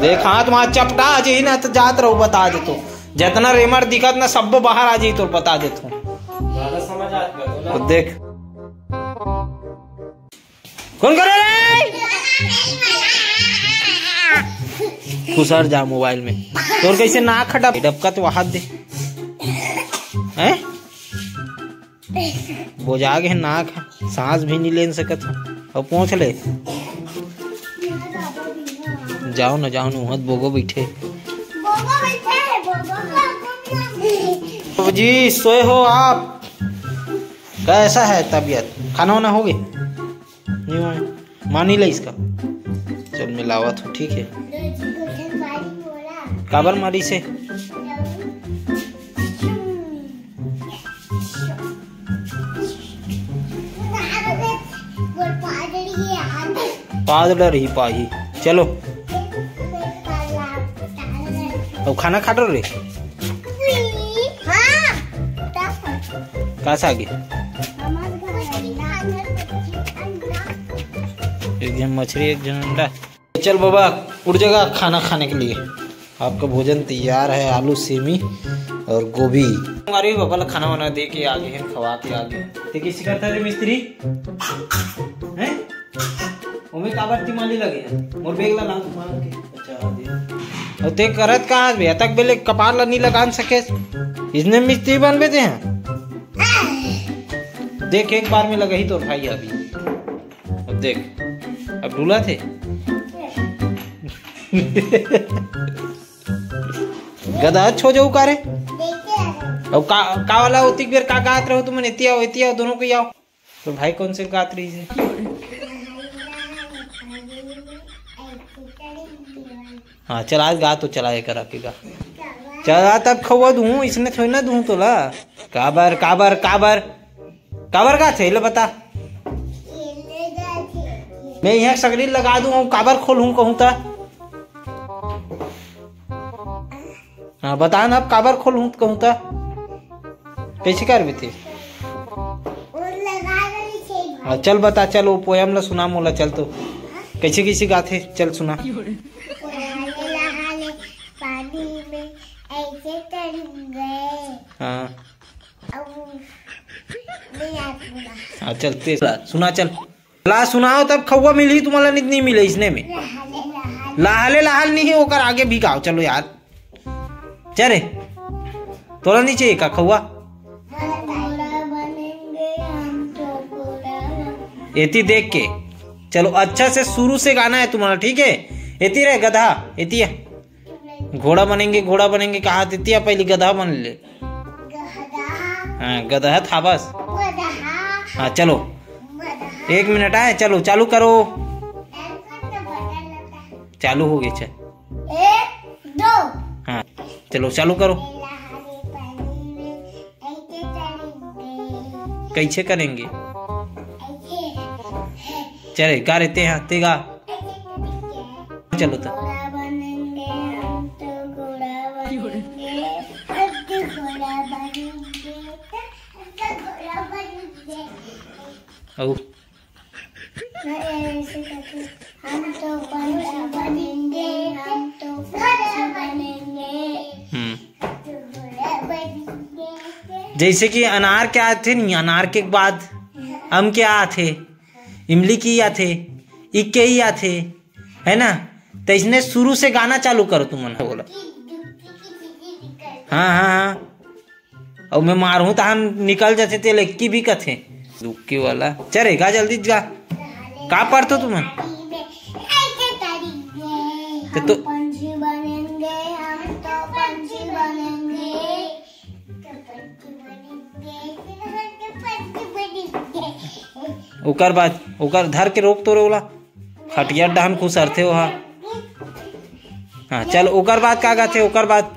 देख हाथ वहाँ चपटा आ जाही ना तो जात रहो बता दे तो जितना रेमर दिखत ना सब बाहर आ जाही तो बता दे तू तो देख कौन करे रे घुसर जा मोबाइल में तोर कैसे नाक खटा डबका तो हाथ दे हैं बोझा के नाक सांस भी नहीं ले सकत और पहुंच ले जाओ ना वहाँ बोगो बैठे जी सोए हो आप कैसा है तबीयत खाना वाना हो गया नहीं मानी ले इसका चल मिलावत हो ठीक है काबर मारी से पादड़ रही पाही चलो अब खाना खा रे कैसा आगे एक जन मछली एक जन अंडा। चल बाबा उठ जाएगा खाना खाने के लिए आपका भोजन तैयार है आलू सेमी और गोभी हमारे बाबा ला खाना वाना दे के आगे हैं खवा के आगे देखिए सिखाता है मिस्त्री हैं ओमे काबर तिमाली लगे है मोर बेग ला लांग मार के अच्छा दे और ते करत कहां बे तक बेले कपार ला नहीं लगा सके इसने मिस्त्री बनबे दे हैं देख एक बार में लगा ही तो भाई अभी अब देख अब ढूला थे गधा छो जाऊ का रे अब का वाला होती बेर का गात रहो तुम एतिया दोनों को आओ तो भाई कौन से गात रही से हाँ चल आज गा तो चला करा के गा चला तब खवा दूं इसने थोड़ी ना दूं तो ला काबर काबर काबर काबर का थे ले बता मैं यहाँ सगड़ी लगा दूं काबर खोलूं कहूं ता हाँ बता ना अब काबर खोलूं कहूं ता कैसे कर भी थे हाँ चल बता चल वो पोयम ला सुना मोला चल तो कैसे कैसे गाथे चल सुना हाँ हाँ चलते सुना चल ला सुनाओ तब खौवा मिली तुम्हारा नहीं मिले इसने में लाहले लाहल नहीं है होकर आगे भी गाओ चलो यार चले तोला नहीं चाहिए का खौवा एती देख के चलो अच्छा से शुरू से गाना है तुम्हारा ठीक है एती रे गधा एतिया घोड़ा बनेंगे कहा एतिया पहले गधा बन ले हाँ गधा था बस हाँ चलो 1 मिनट आए चलो चालू करो चालू हो गया चल 1 2 हाँ चलो चालू करो कैसे करेंगे चले गा रहते हैं ते गा चलो तो हम तो बनेंगे हम तो बनेंगे जैसे कि अनार क्या थे नहीं अनार के बाद हम क्या आते इमली की आते इक्के ही आते है ना तो इसने शुरू से गाना चालू करो तुम बोला हाँ हाँ हाँ और मैं मारू तो हम निकल जाते थे लक्की भी कथे दुक्की वाला चले गा जल्दी गा का पढ़ते तुम तो पंछी बनेंगे हम तो पंछी बनेंगे ओकर बाद ओकर धर के रोक तो रोला खटिया डहन खुश अर्थे हो हाँ चल ओकर बाद का गाथे ओकर बाद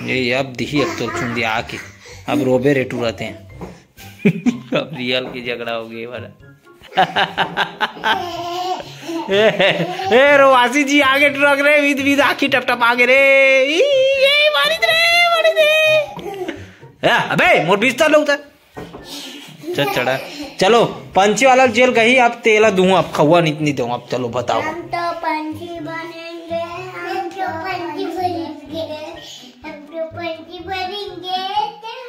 ये अब दिही अब तो चुन दिया आके अब रोबे रेटू रहते हैं अब रियल की झगड़ा हो गई वाला ए रोवासी जी आगे ट्रक रे विद विद आखी टप टप आगे रे ये मारी दे अबे मोर बीच लो उधर चल चढ़ा चलो पंछी वाला जेल गई अब तेला दूं अब खवा नहीं दूं अब चलो बताओ हम तो पंछी बनेंगे हम तो पंछी बनेंगे हम तो पंछी बनेंगे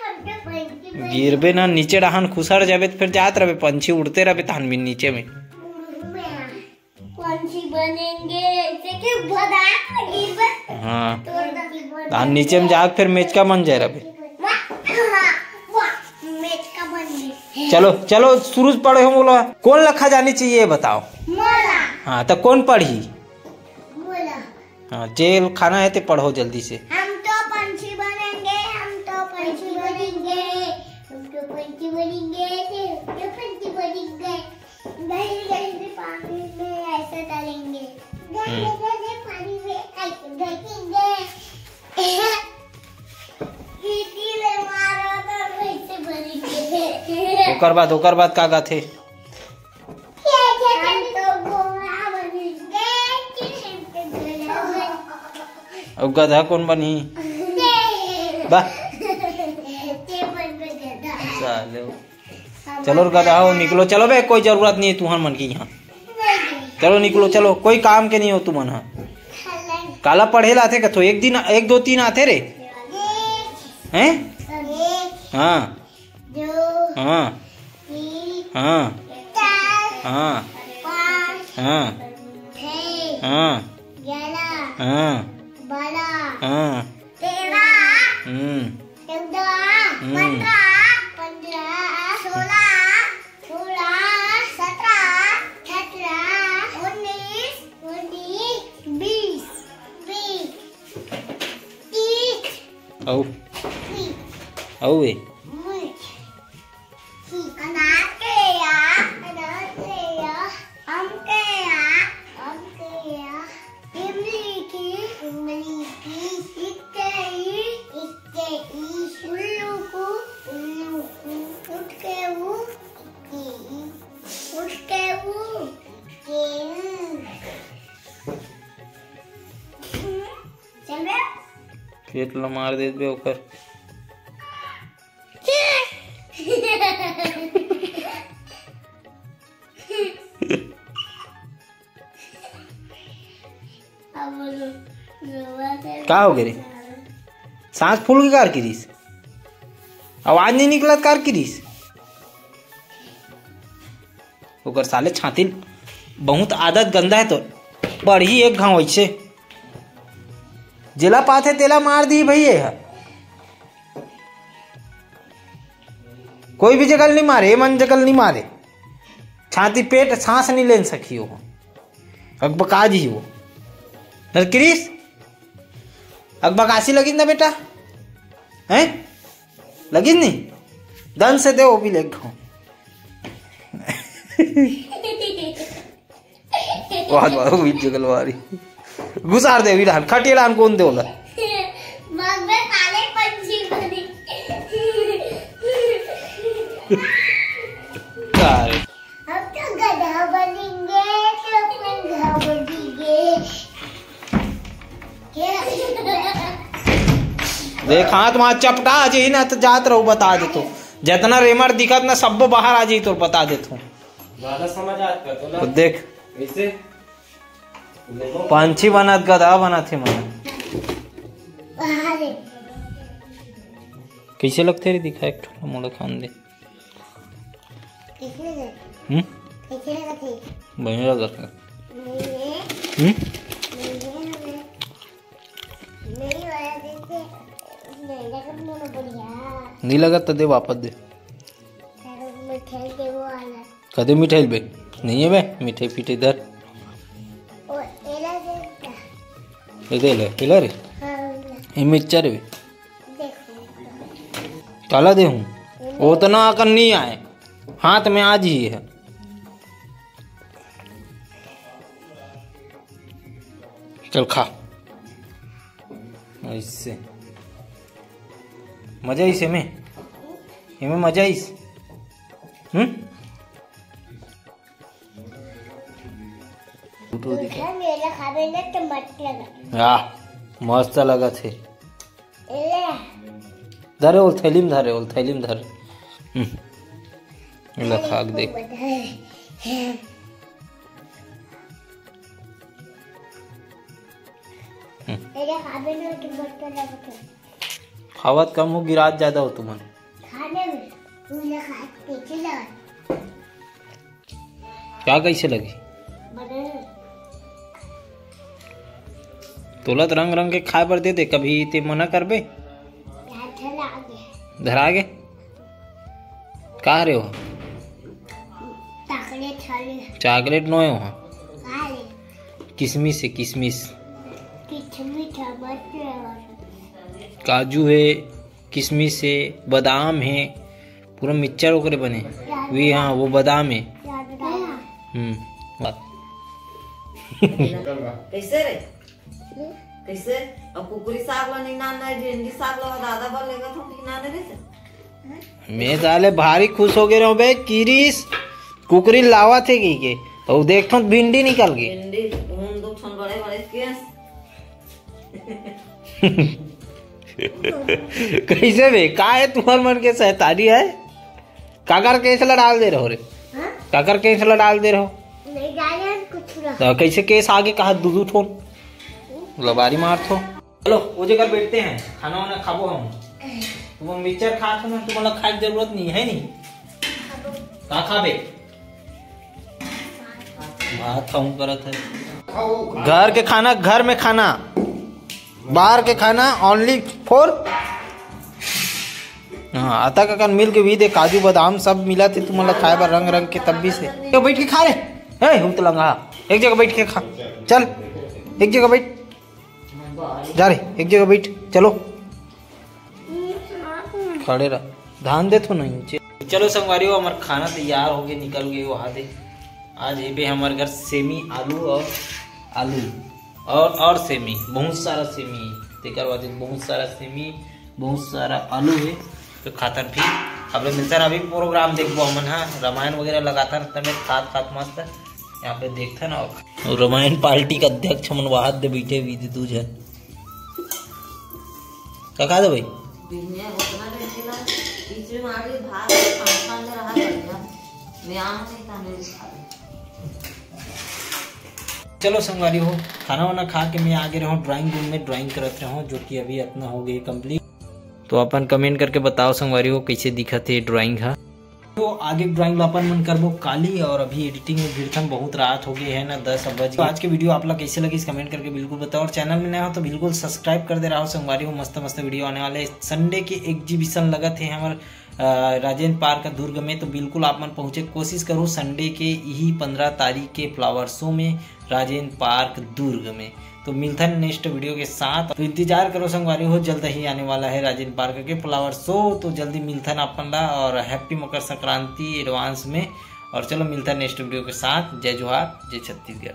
हम तो पंछी गिरबे ना नीचे डहान खुसर जाबे फिर जात रहे पंछी उड़ते रहे तान भी नीचे में पंछी बनेंगे ऐसे कि बड़ा गिरबे हाँ धान नीचे में जाग फिर मेच का मन जाए रहे चलो चलो शुरू पढ़े हो बोलो कौन लखा जानी चाहिए ये बताओ मोला हाँ तो कौन पढ़ी मोला हाँ जेल खाना है तो पढ़ो जल्दी से हम तो पंछी बनेंगे हम तो पंछी बनेंगे हम तो पंछी बनेंगे हम तो पंछी बनेंगे गहरे गहरे पानी में ऐसे डालेंगे गहरे गहरे पानी में ऐसे ढकेंगे खिड़की में मारो तो कैसे बनेंगे ओकर बाद का थे हम तो घोड़ा बनेंगे हम तो घोड़ा बनेंगे अब गधा कौन बनी बा साले चलो गधा हो निकलो चलो बे कोई जरूरत नहीं है तुम्हार मन की यहाँ चलो निकलो चलो कोई काम के नहीं हो तुम हाँ काला पढ़े लाते कथो एक दिन एक दो तीन आते रे हैं हाँ हाँ हाँ हाँ हाँ हाँ हाँ हाँ औ वे पेट ला मार दे बे ओकर का हो गए रे सांस फूल के कार किरीस आवाज नहीं निकलत कार किरीस ओकर साले छाती बहुत आदत गंदा है तो बढ़ी एक घाव ऐसे जिला पाथे तेला मार दी भैया कोई भी जगल नहीं मारे मन जगल नहीं मारे छाती पेट सांस नहीं ले सकी हो अकबकाज ही वो नरकिरीस अकबकासी लगी ना बेटा हैं लगी नहीं दन से दे वो भी ले खाओ बहुत बार हुई जगल वारी गुजार दे विधान खटिया डान कौन दे बोला मगबे काले पंछी बने कार अब तो गधा बनेंगे तो गधा बनेंगे देख हाथ वहां चपटा आ जाई ना तो जात रहो बता दे तो जितना रेमर दिखत ना सब बाहर आ जाई तो बता दे तू ज्यादा समझ आता तो देख ऐसे पंछी बनत गधा बनत है मन कैसे लगते रे दिखा एक थोड़ा मोड़ा खान दे बढ़िया लगा नहीं लगा तो दे वापस दे कदे मिठाई बे नहीं है बे मिठाई पीटे इधर दे ले पिला रे ये मिक्सचर बे काला दे हूँ उतना अकल नहीं आए हाथ में आज ही है चल खा इससे मजा इसे में इनमें मजा इस खावे ना तो मत लगा। हाँ मस्त लगा थे। ले धरे ओल थैली में धरे ले खाक देख। तेरे खावे ना तो मत लगा। खावत कम हो गिरात ज्यादा हो तुमन। खाने में मुझे खा कैसे लगा? क्या कैसे लगी? बने तुलत रंग रंग के खाए पर दे दे, कभी ते मना करबे? चला आगे धरा गे कहा रे हो? ताकले छाले चॉकलेट नोए हो खा ले। किशमिश है किशमिश, मीठा मत लगा। काजू है, किशमिश है, बादाम है, पूरा मिक्सचर ओकरे बने वी। हाँ वो बादाम है। बात कैसे रे कैसे अब कुकुरी साग ला नहीं नान नहीं भिंडी साग ला दादा बोलेगा तो कि नान रे से मैं साले भारी खुश हो गए रहो बे। किरीस कुकरी लावा थे की के और देखो भिंडी निकल गई। भिंडी उन दो छन बड़े बड़े केस कैसे बे का है तुम्हार मन के सहतारी है? काकर केस ला डाल दे रहो रे? काकर केस ला डाल दे रहो? नहीं जाने कुछ ना। तो कैसे केस आगे कहा दूधू ठोन लबारी मार थो। चलो वो जगह बैठते हैं, खाना वाना खाबो हम। तुम मिक्सचर खा थो ना, तुम्हारा खाए की जरूरत नहीं है। नहीं का खाबे? भात खाऊं करत है। घर के खाना घर में खाना, बाहर के खाना ओनली फॉर। हाँ आता का मिल के भी दे, काजू बादाम सब मिला थे तुम्हारा खाए बार रंग रंग के तब भी से। तो बैठ के खा रहे हम तो लंगा एक जगह बैठ के खा। चल एक जगह बैठ जा रे, एक जगह बैठ। चलो खड़े रह, ध्यान दे तो नहीं। चलो संगवारी हो हमारा खाना तैयार हो गया, निकल गए वहाँ दे। आज ये पे हमारे घर सेमी आलू और सेमी, बहुत सारा सेमी तेकर बाद बहुत सारा सेमी बहुत सारा आलू है। तो खातर फिर अब मिलता है। अभी प्रोग्राम देखबो हमन। हाँ रामायण वगैरह लगाता तब खात मस्त यहाँ पे देखता ना। और रामायण पार्टी का अध्यक्ष हमन वहां दे बैठे हुई थी तू जन का खा दे भाई। बिन्ने उतना रे ला बीच में आगे भात खान ले रहा बढ़िया व्यायाम नहीं करने खा। चलो संगवारी हो खाना वाना खा के मैं आगे रहूँ ड्राइंग रूम में ड्राइंग करत रहूँ, जो कि अभी अपना हो गई कंप्लीट। तो अपन कमेंट करके बताओ संगवारी हो कैसे दिखत है ड्राइंग। हा तो आगे ड्राइंग अपन मन करबो काली। और अभी एडिटिंग में गिरथन बहुत रात हो गई है ना, 10 बज। तो आज के वीडियो आप लोग कैसे लगी इस कमेंट करके बिल्कुल बताओ। और चैनल में नया हो तो बिल्कुल सब्सक्राइब कर दे रहा हो संगवारी हो। मस्त मस्त वीडियो आने वाले। संडे के एग्जीबिशन लगा थे हमारे राजेंद्र पार्क दुर्ग में, तो बिल्कुल आप मन पहुंचे कोशिश करो संडे के यही 15 तारीख के फ्लावर शो में राजेंद्र पार्क दुर्ग में। तो मिलता है नेक्स्ट वीडियो के साथ। तो इंतजार करो संगवारी हो, जल्द ही आने वाला है राजेंद्र पार्क के फ्लावर शो। तो जल्दी मिलता है अपन ला। और हैप्पी मकर संक्रांति एडवांस में। और चलो मिलता है नेक्स्ट वीडियो के साथ। जय जोहार, जय छत्तीसगढ़।